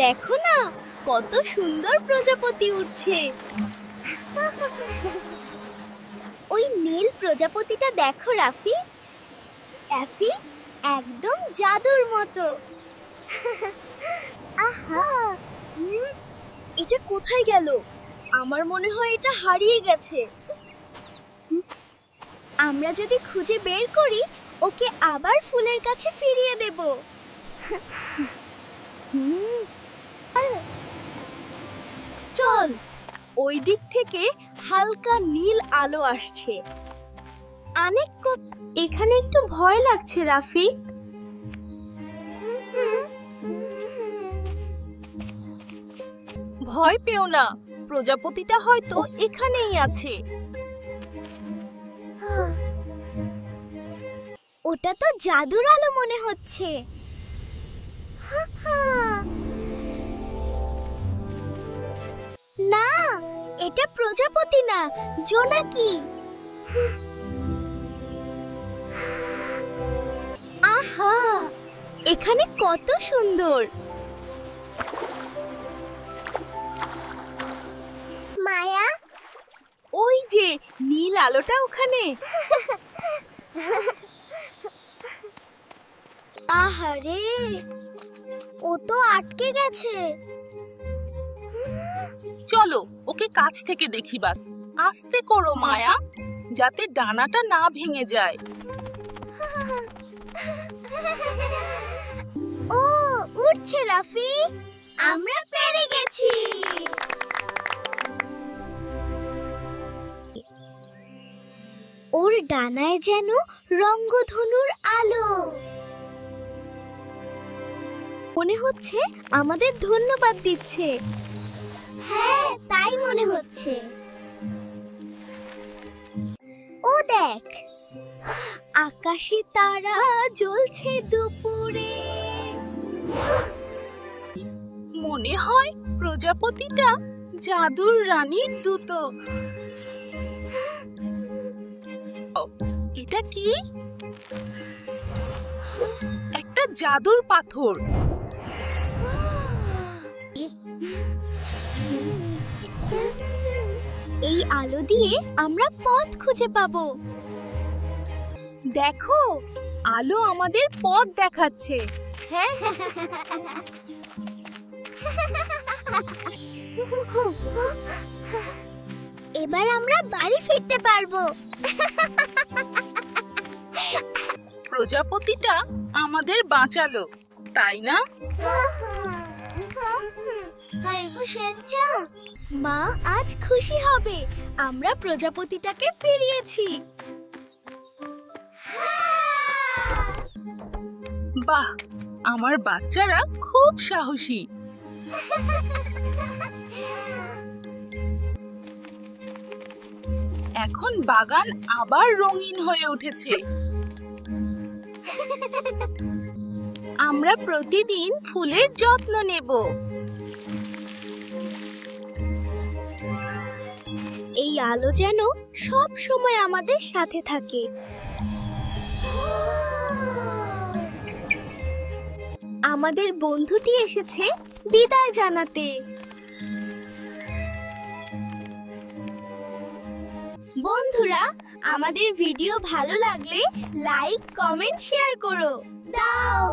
দেখো না, কত সুন্দর প্রজাপতি উঠছে। ওই নীল প্রজাপতিটা দেখো রাফি, এফি, একদম জাদুর মতো। আহা, এটা কোথায় গেল? আমার মনে হয় এটা হারিয়ে গেছে। আমরা যদি খুঁজে বের করি, ওকে আবার ফুলের কাছে ফিরিয়ে দেব। চল, ওই দিক থেকে হালকা নীল আলো আসছে। এখানে একটু ভয় লাগছে রাফি। ভয় পেও না, প্রজাপতিটা হয়তো এখানেই আছে। ওটা তো জাদুর আলো মনে হচ্ছে। না, এটা প্রজাপতি না, জোনাকি। আহা, এখানে কত সুন্দর। মায়া, ওই যে নীল আলোটা ওখানে। আহারে, ও তো আটকে গেছে। চলো ওকে কাছ থেকে দেখিবা। আস্তে করো মায়া, যাতে ডানাটা না ভেঙে যায়। ও উঠছে রাফি, আমরা পেরে গেছি। ওর ডানায় যেন রংধনুর আলো। মনে হচ্ছে আমাদের ধন্যবাদ দিচ্ছে। হ্যাঁ, তাই মনে হচ্ছে। ও দেখ, আকাশে তারা জ্বলছে দুপুরে। মনে হয় প্রজাপতিটা জাদুর রানীর দূত। এটা কি? একটা জাদুর পাথর। এই আলো দিয়ে আমরা পথ খুঁজে পাবো। দেখো, আলো আমাদের পথ দেখাচ্ছে। হ্যাঁ, এবার আমরা বাড়ি ফিরতে পারবো। প্রজাপতিটা আমাদের বাঁচালো, তাই না? মা আজ খুশি হবে, আমরা প্রজাপতিটাকে ফিরিয়েছি। বাহ, আমার বাচ্চারা খুব সাহসী। এখন বাগান আবার রঙিন হয়ে উঠেছে। আমরা প্রতিদিন ফুলের যত্ন নেব। এই আলো যেন সব সময় আমাদের সাথে থাকে। আমাদের বন্ধুটি এসেছে বিদায় জানাতে। বন্ধুরা, আমাদের ভিডিও ভালো লাগলে লাইক, কমেন্ট, শেয়ার করো। দাও।